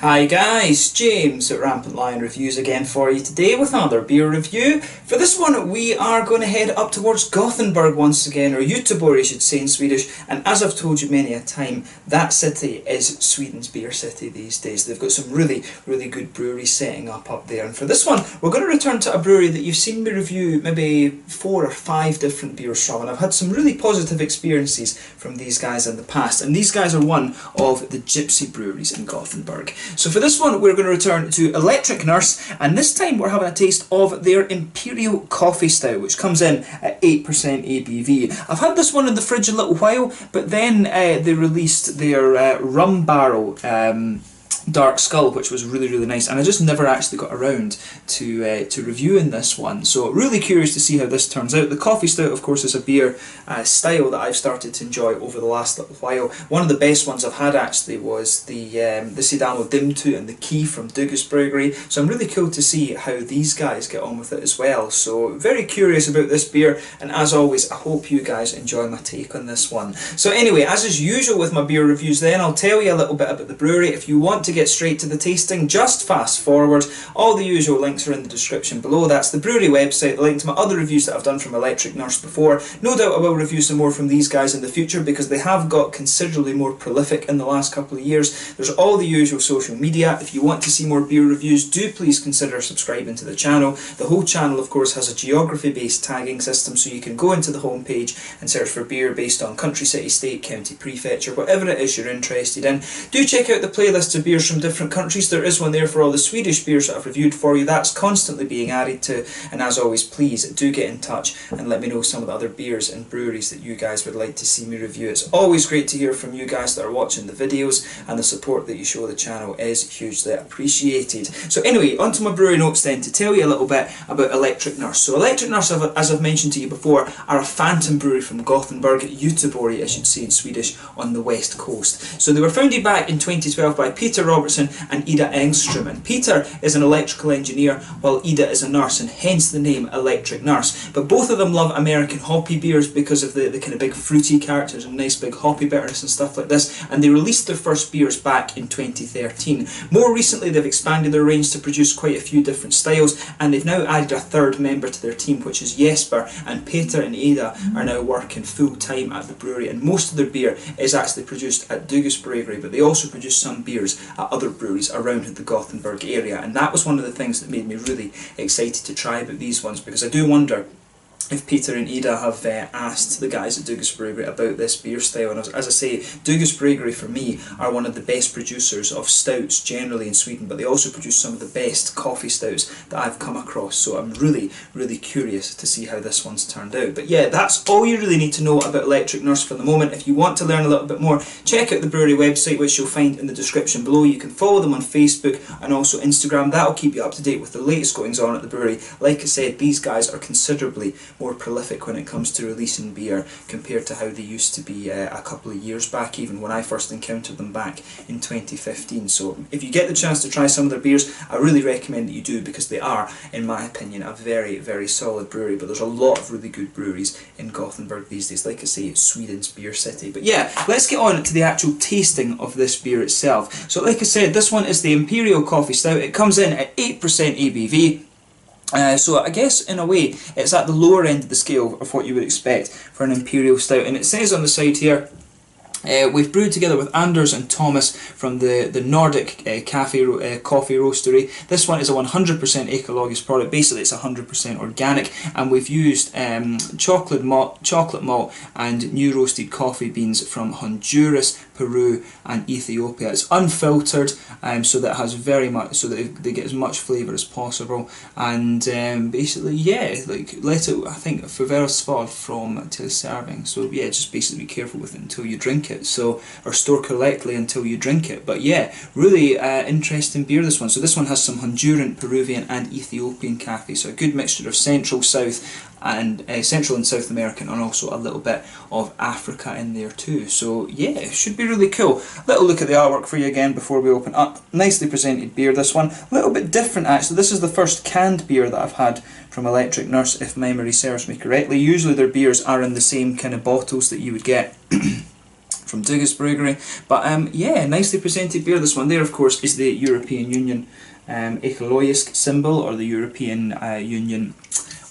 Hi guys, James at Rampant Lion Reviews again for you today with another beer review. For this one we are going to head up towards Gothenburg once again, or Göteborg I should say in Swedish, and as I've told you many a time, that city is Sweden's beer city these days. They've got some really good breweries setting up there, and for this one we're going to return to a brewery that you've seen me review maybe 4 or 5 different beers from, and I've had some really positive experiences from these guys in the past, and these guys are one of the gypsy breweries in Gothenburg. So for this one we're going to return to Electric Nurse, and this time we're having a taste of their Imperial Coffee Stout, which comes in at 8% ABV. I've had this one in the fridge a little while, but then they released their Rum Barrel Dark Skull, which was really nice, and I just never actually got around to reviewing this one, so really curious to see how this turns out. The Coffee Stout, of course, is a beer style that I've started to enjoy over the last little while. One of the best ones I've had actually was the Sedano Dimtu and the Key from Dugus Brewery, so I'm really cool to see how these guys get on with it as well. So very curious about this beer, and as always I hope you guys enjoy my take on this one. So anyway, as is usual with my beer reviews then, I'll tell you a little bit about the brewery. If you want to get straight to the tasting, just fast forward. All the usual links are in the description below. That's the brewery website, the link to my other reviews that I've done from Electric Nurse before. No doubt I will review some more from these guys in the future because they have got considerably more prolific in the last couple of years. There's all the usual social media. If you want to see more beer reviews, do please consider subscribing to the channel. The whole channel of course has a geography based tagging system, so you can go into the home page and search for beer based on country, city, state, county, prefecture, whatever it is you're interested in. Do check out the playlists of beers from different countries. There is one there for all the Swedish beers that I've reviewed for you. That's constantly being added to, and as always please do get in touch and let me know some of the other beers and breweries that you guys would like to see me review. It's always great to hear from you guys that are watching the videos, and the support that you show the channel is hugely appreciated. So anyway, onto my brewery notes then, to tell you a little bit about Electric Nurse. So Electric Nurse, as I've mentioned to you before, are a phantom brewery from Gothenburg, Göteborg I should say in Swedish, on the west coast. So they were founded back in 2012 by Peter Robertson and Ida Engström, and Peter is an electrical engineer while Ida is a nurse, and hence the name Electric Nurse. But both of them love American hoppy beers because of the kind of big fruity characters and nice big hoppy bitterness and stuff like this, and they released their first beers back in 2013. More recently they've expanded their range to produce quite a few different styles, and they've now added a third member to their team, which is Jesper, and Peter and Ida are now working full time at the brewery, and most of their beer is actually produced at Dugus Brewery, but they also produce some beers at other breweries around the Gothenburg area, and that was one of the things that made me really excited to try about these ones, because I do wonder if Peter and Ida have asked the guys at Dugus Brewery about this beer style. And as I say, Dugus Brewery for me are one of the best producers of stouts generally in Sweden, but they also produce some of the best coffee stouts that I've come across, so I'm really curious to see how this one's turned out. But yeah, that's all you really need to know about Electric Nurse for the moment. If you want to learn a little bit more, check out the brewery website, which you'll find in the description below. You can follow them on Facebook and also Instagram. That'll keep you up to date with the latest goings on at the brewery. Like I said, these guys are considerably more prolific when it comes to releasing beer compared to how they used to be a couple of years back, even when I first encountered them back in 2015. So if you get the chance to try some of their beers, I really recommend that you do, because they are, in my opinion, a very solid brewery. But there's a lot of really good breweries in Gothenburg these days. Like I say, it's Sweden's beer city. But yeah, let's get on to the actual tasting of this beer itself. So like I said, this one is the Imperial Coffee Stout. It comes in at 8% ABV. So I guess in a way it's at the lower end of the scale of what you would expect for an Imperial Stout, and it says on the side here, we've brewed together with Anders and Thomas from the Nordic coffee roastery. This one is a 100% ecologisch product. Basically it's 100% organic, and we've used chocolate malt and new roasted coffee beans from Honduras, Peru and Ethiopia. It's unfiltered, so that it has so that they get as much flavour as possible, and basically yeah, like let it, I think, förvärvas from till serving. So yeah, just basically be careful with it until you drink it. So, or store correctly until you drink it. But yeah, really interesting beer, this one. So this one has some Honduran, Peruvian and Ethiopian coffee, so a good mixture of Central and South American, and also a little bit of Africa in there too. So yeah, it should be really cool. Little look at the artwork for you again before we open up. Nicely presented beer, this one. A little bit different actually. This is the first canned beer that I've had from Electric Nurse, if memory serves me correctly. Usually their beers are in the same kind of bottles that you would get from Dugas Brewery. But yeah, nicely presented beer. This one there, of course, is the European Union Ecologisk symbol, or the European Union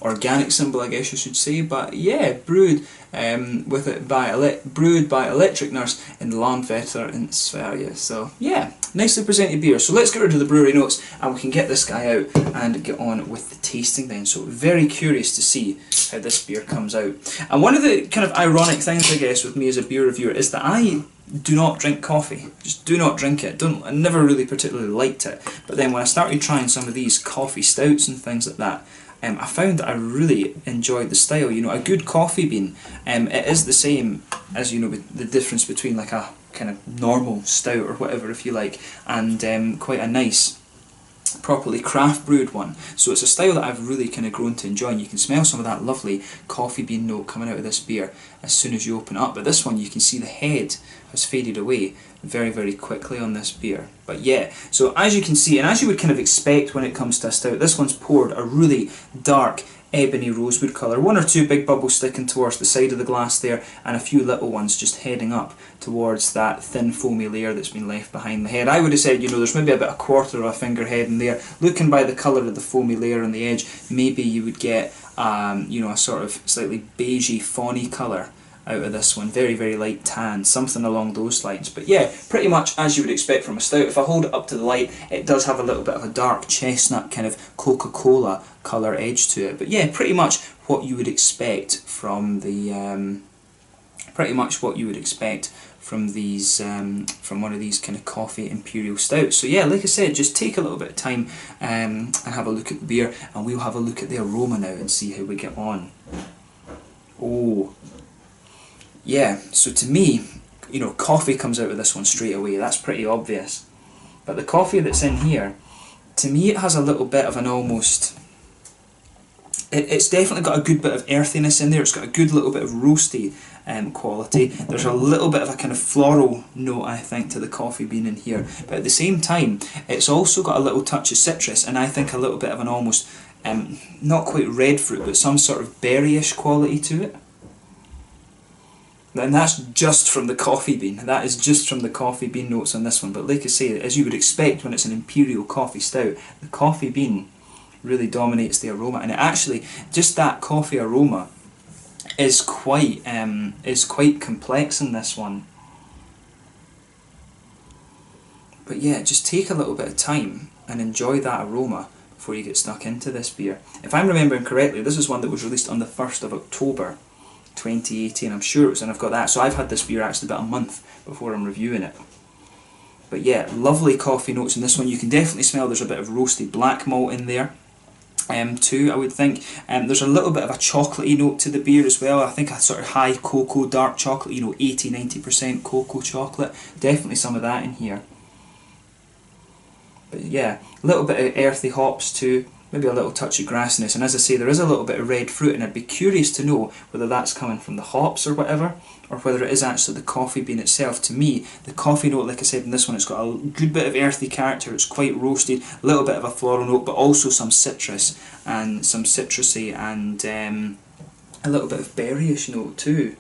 organic symbol, I guess you should say. But yeah, brewed by Electric Nurse in Landvetter in Sverige. So yeah, nicely presented beer. So let's get rid of the brewery notes and we can get this guy out and get on with the tasting then. So very curious to see how this beer comes out. And one of the kind of ironic things, I guess, with me as a beer reviewer is that I do not drink coffee. Just do not drink it. I never really particularly liked it. But then when I started trying some of these coffee stouts and things like that, I found that I really enjoyed the style. You know, a good coffee bean, it is the same as, you know, the difference between like a kind of normal stout or whatever, if you like, and quite a nice, properly craft brewed one. So it's a style that I've really kind of grown to enjoy, and you can smell some of that lovely coffee bean note coming out of this beer as soon as you open it up. But this one, you can see the head has faded away very, very quickly on this beer. But yeah, so as you can see, and as you would kind of expect when it comes to a stout, this one's poured a really dark ebony rosewood colour. One or two big bubbles sticking towards the side of the glass there, and a few little ones just heading up towards that thin foamy layer that's been left behind the head. I would have said, you know, there's maybe about a quarter of a finger head in there. Looking by the colour of the foamy layer on the edge, maybe you would get you know, a sort of slightly beigey, fawny colour out of this one. Very, very light tan, something along those lines. But yeah, pretty much as you would expect from a stout. If I hold it up to the light, it does have a little bit of a dark chestnut kind of Coca-Cola colour edge to it. But yeah, pretty much what you would expect from the from these from one of these kind of coffee imperial stouts. So yeah, like I said, just take a little bit of time and have a look at the beer, and we'll have a look at the aroma now and see how we get on. Oh yeah, so to me, you know, coffee comes out of this one straight away. That's pretty obvious. But the coffee that's in here, to me, it has a little bit of an almost... It's definitely got a good bit of earthiness in there. It's got a good little bit of roasty quality. There's a little bit of a kind of floral note, I think, to the coffee bean in here. But at the same time, it's also got a little touch of citrus, and I think a little bit of an almost, not quite red fruit, but some sort of berryish quality to it. And that's just from the coffee bean. That is just from the coffee bean notes on this one. But like I say, as you would expect when it's an imperial coffee stout, the coffee bean really dominates the aroma. And it actually, just that coffee aroma is quite complex in this one. But yeah, just take a little bit of time and enjoy that aroma before you get stuck into this beer. If I'm remembering correctly, this is one that was released on the 1st of October 2018, I'm sure it was, and I've got that. So I've had this beer actually about a month before I'm reviewing it. But yeah, lovely coffee notes in this one. You can definitely smell there's a bit of roasted black malt in there too, I would think. There's a little bit of a chocolatey note to the beer as well. I think a sort of high cocoa, dark chocolate, you know, 80-90% cocoa chocolate. Definitely some of that in here. But yeah, a little bit of earthy hops too. Maybe a little touch of grassiness, and as I say, there is a little bit of red fruit, and I'd be curious to know whether that's coming from the hops or whatever, or whether it is actually the coffee bean itself. To me, the coffee note, like I said in this one, it's got a good bit of earthy character, it's quite roasted, a little bit of a floral note, but also some citrus, and some citrusy, and a little bit of berryish note too.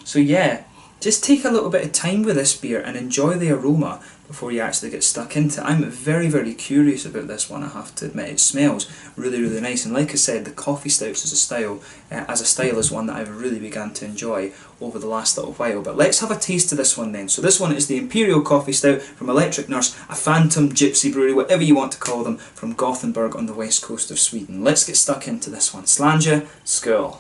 So yeah, just take a little bit of time with this beer and enjoy the aroma before you actually get stuck into it. I'm very, very curious about this one, I have to admit. It smells really, really nice, and like I said, the coffee stouts as a style is one that I've really begun to enjoy over the last little while. But let's have a taste of this one then. So this one is the Imperial Coffee Stout from Electric Nurse, a phantom gypsy brewery, whatever you want to call them, from Gothenburg on the west coast of Sweden. Let's get stuck into this one. Slanja, skål.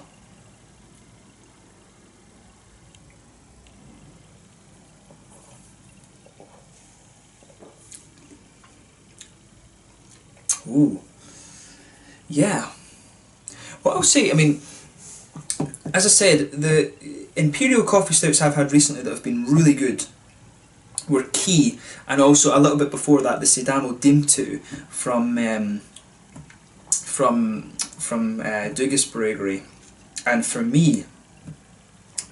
Ooh, yeah. What I'll say, I mean, as I said, the Imperial coffee stouts I've had recently that have been really good were Key, and also a little bit before that, the Sedamo Dimtu from Dugas Brewery. And for me,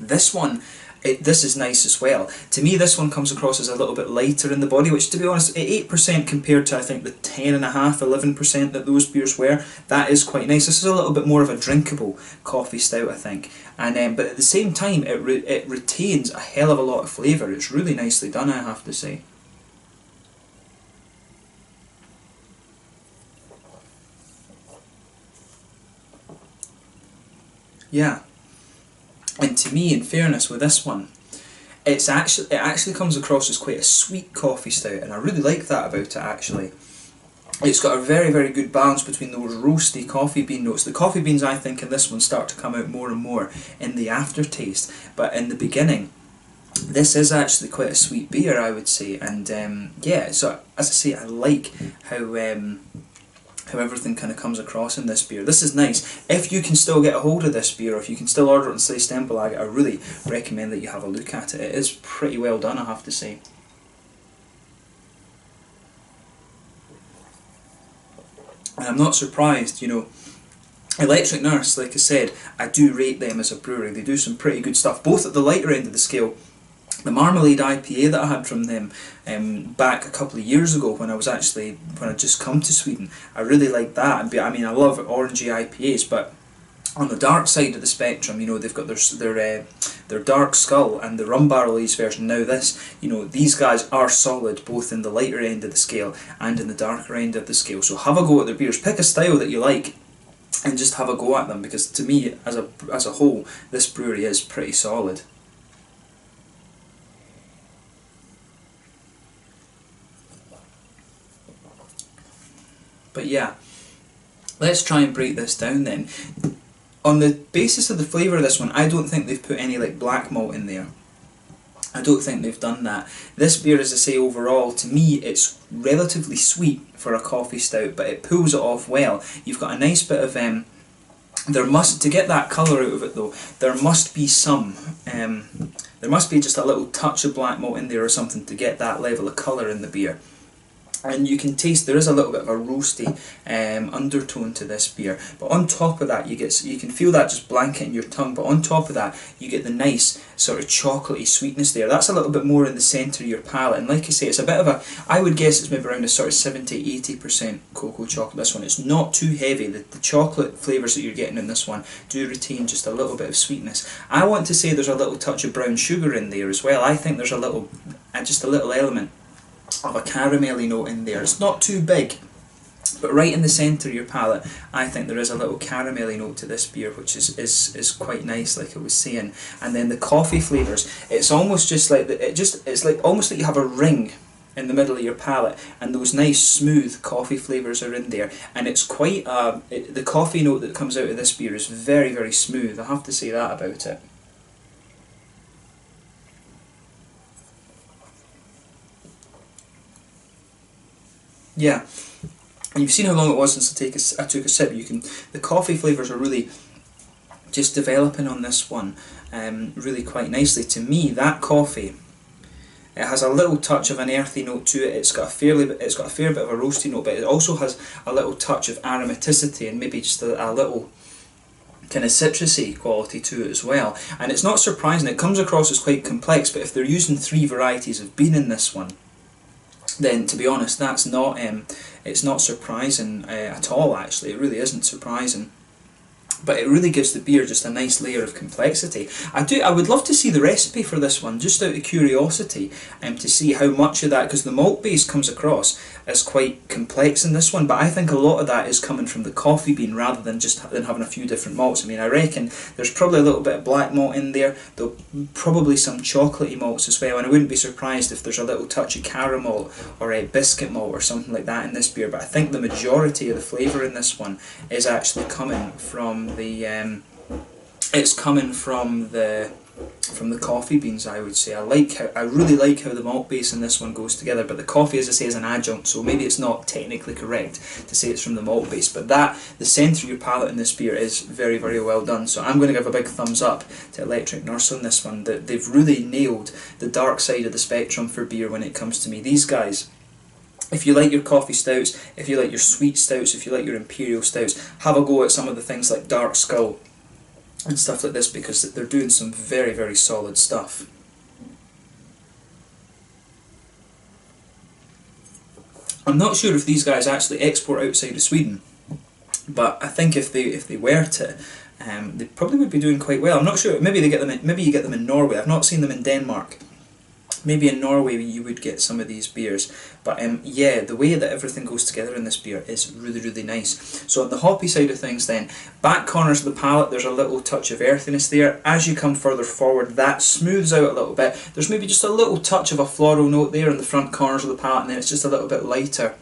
this one This is nice as well. To me, this one comes across as a little bit lighter in the body, which, to be honest, at 8% compared to, I think, the 10.5%, 11% that those beers were, that is quite nice. This is a little bit more of a drinkable coffee stout, I think. And but at the same time, it retains a hell of a lot of flavour. It's really nicely done, I have to say. Yeah. And to me, in fairness, with this one, it actually comes across as quite a sweet coffee stout, and I really like that about it actually. It's got a very, very good balance between those roasty coffee bean notes. The coffee beans, I think, in this one start to come out more and more in the aftertaste, but in the beginning, this is actually quite a sweet beer, I would say. And yeah, so as I say, I like how everything kind of comes across in this beer. This is nice. If you can still get a hold of this beer, or if you can still order it on Sliced Emballage, I really recommend that you have a look at it. It is pretty well done, I have to say. And I'm not surprised, you know, Electric Nurse, like I said, I do rate them as a brewery. They do some pretty good stuff, both at the lighter end of the scale. The Marmalade IPA that I had from them back a couple of years ago when I'd just come to Sweden, I really liked that. I mean, I love orangey IPAs, but on the dark side of the spectrum, you know, they've got their Dark Skull and the Rum Barrel Aged version. Now this, you know, these guys are solid both in the lighter end of the scale and in the darker end of the scale. So have a go at their beers. Pick a style that you like and just have a go at them, because to me, as a whole, this brewery is pretty solid. But yeah, let's try and break this down then. On the basis of the flavour of this one, I don't think they've put any like black malt in there. I don't think they've done that. This beer, as I say, overall, to me, it's relatively sweet for a coffee stout, but it pulls it off well. You've got a nice bit of to get that colour out of it though, there must be there must be just a little touch of black malt in there or something to get that level of colour in the beer. And you can taste there is a little bit of a roasty undertone to this beer, but on top of that you can feel that just blanketing your tongue. But on top of that, you get the nice sort of chocolatey sweetness there. That's a little bit more in the centre of your palate, and like I say, it's a bit of a, I would guess it's maybe around a sort of 70–80% cocoa chocolate. This one, it's not too heavy. The chocolate flavours that you're getting in this one do retain just a little bit of sweetness. I want to say there's a little touch of brown sugar in there as well. I think there's just a little element of a caramelly note in there. It's not too big, but right in the centre of your palate, I think there is a little caramelly note to this beer, which is quite nice, like I was saying. And then the coffee flavours, it's almost just like it's like almost like you have a ring in the middle of your palate, and those nice smooth coffee flavours are in there, and it's quite the coffee note that comes out of this beer is very, very smooth. I have to say that about it. Yeah, and you've seen how long it was since I took a sip. The coffee flavours are really just developing on this one, really quite nicely. To me, that coffee, it has a little touch of an earthy note to it. It's got a fair bit of a roasty note, but it also has a little touch of aromaticity and maybe just a little kind of citrusy quality to it as well. And it's not surprising. It comes across as quite complex, but if they're using 3 varieties of bean in this one, then to be honest, that's not it's not surprising at all. Actually, it really isn't surprising. But it really gives the beer just a nice layer of complexity. I would love to see the recipe for this one, just out of curiosity, to see how much of that, because the malt base comes across as quite complex in this one, but I think a lot of that is coming from the coffee bean rather than having a few different malts. I mean, I reckon there's probably a little bit of black malt in there, though probably some chocolatey malts as well, and I wouldn't be surprised if there's a little touch of caramel or a biscuit malt or something like that in this beer, but I think the majority of the flavour in this one is actually coming from the coffee beans, I would say. I really like how the malt base in this one goes together, but the coffee, as I say, is an adjunct, so maybe it's not technically correct to say it's from the malt base, but the centre of your palate in this beer is very, very well done. So I'm going to give a big thumbs up to Electric Nurse on this one. They've really nailed the dark side of the spectrum for beer when it comes to me. These guys, if you like your coffee stouts, if you like your sweet stouts, if you like your imperial stouts, have a go at some of the things like Dark Skull and stuff like this, because they're doing some very, very solid stuff. I'm not sure if these guys actually export outside of Sweden, but I think if they were to, they probably would be doing quite well. I'm not sure. Maybe they get them. Maybe you get them in Norway. I've not seen them in Denmark. Maybe in Norway you would get some of these beers, but yeah, the way that everything goes together in this beer is really, really nice. So on the hoppy side of things then, back corners of the palate, there's a little touch of earthiness there. As you come further forward, that smooths out a little bit. There's maybe just a little touch of a floral note there in the front corners of the palate, and then it's just a little bit lighter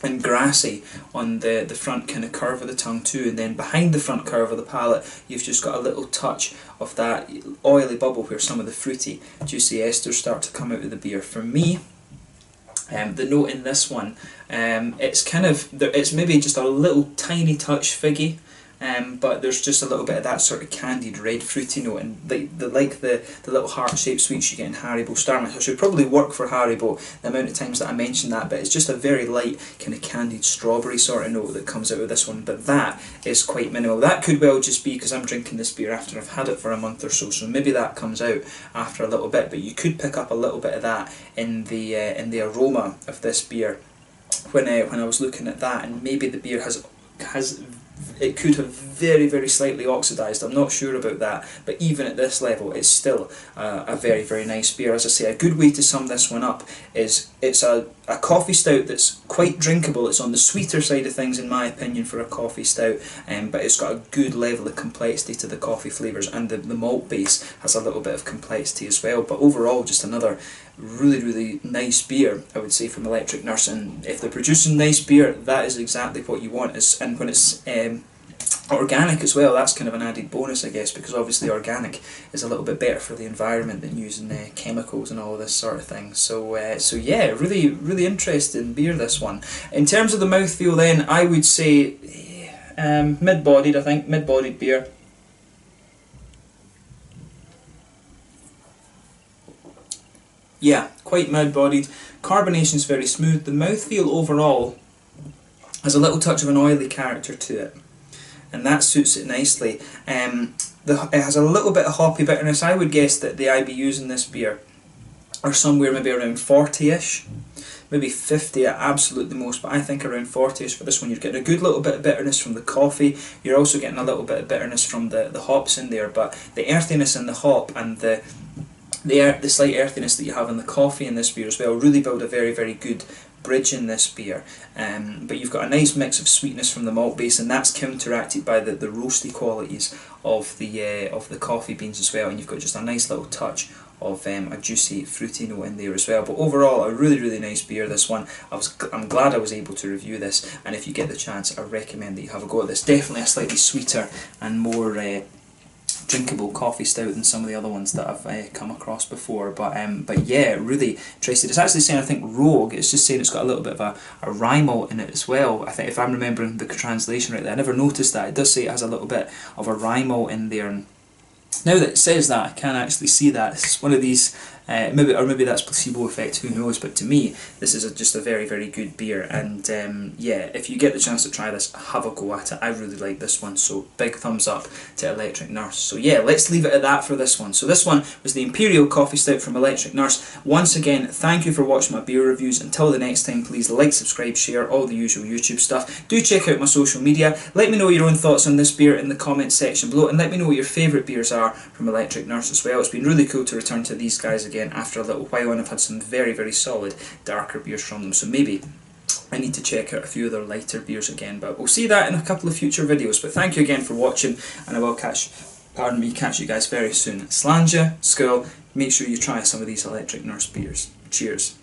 and grassy on the front kind of curve of the tongue too, and then behind the front curve of the palate you've just got a little touch of that oily bubble where some of the fruity, juicy esters start to come out of the beer. For me, the note in this one, it's maybe just a little tiny touch figgy, but there's just a little bit of that sort of candied red fruity note, and the little heart-shaped sweets you get in Haribo Star Mix. I should probably work for Haribo the amount of times that I mentioned that, but it's just a very light kind of candied strawberry sort of note that comes out of this one, but that is quite minimal. That could well just be because I'm drinking this beer after I've had it for a month or so, so maybe that comes out after a little bit, but you could pick up a little bit of that in the aroma of this beer when I was looking at that, and maybe the beer has it could have very, very slightly oxidised. I'm not sure about that, but even at this level it's still a very, very nice beer. As I say, a good way to sum this one up is it's a coffee stout that's quite drinkable. It's on the sweeter side of things in my opinion for a coffee stout, but it's got a good level of complexity to the coffee flavours, and the malt base has a little bit of complexity as well. But overall, just another really, really nice beer, I would say, from Electric Nurse. And if they're producing nice beer, that is exactly what you want. And when it's organic as well, that's kind of an added bonus, I guess, because obviously organic is a little bit better for the environment than using chemicals and all this sort of thing. So yeah, really, really interesting beer, this one. In terms of the mouthfeel then, I would say mid-bodied, I think, mid-bodied beer. Yeah, quite mid-bodied. Carbonation's very smooth. The mouthfeel overall has a little touch of an oily character to it, and that suits it nicely. It has a little bit of hoppy bitterness. I would guess that the IBUs in this beer are somewhere maybe around 40-ish, maybe 50 at absolute the most, but I think around 40-ish for this one. You're getting a good little bit of bitterness from the coffee. You're also getting a little bit of bitterness from the hops in there, but the earthiness in the hop and the slight earthiness that you have in the coffee in this beer as well really build a very, very good bridge in this beer. But you've got a nice mix of sweetness from the malt base, and that's counteracted by the roasty qualities of the coffee beans as well, and you've got just a nice little touch of a juicy fruity note in there as well. But overall, a really, really nice beer, this one. I'm glad I was able to review this, and if you get the chance, I recommend that you have a go at this. Definitely a slightly sweeter and more drinkable coffee stout than some of the other ones that I've come across before, but yeah, really interested. It's actually saying, I think, Rogue, it's just saying it's got a little bit of a rye malt in it as well. I think, if I'm remembering the translation right there, I never noticed that. It does say it has a little bit of a rye malt in there, and now that it says that, I can actually see that. It's one of these, maybe that's placebo effect, who knows, but to me, this is just a very, very good beer, and yeah, if you get the chance to try this, have a go at it. I really like this one, so big thumbs up to Electric Nurse. So yeah, let's leave it at that for this one. So this one was the Imperial Coffee Stout from Electric Nurse. Once again, thank you for watching my beer reviews. Until the next time, please like, subscribe, share, all the usual YouTube stuff. Do check out my social media. Let me know your own thoughts on this beer in the comments section below, and let me know what your favourite beers are from Electric Nurse as well. It's been really cool to return to these guys again after a little while, and I've had some very, very solid darker beers from them, so maybe I need to check out a few of their lighter beers again, but we'll see that in a couple of future videos. But thank you again for watching, and I will catch you guys very soon. Slàinte, skål, make sure you try some of these Electric Nurse beers. Cheers.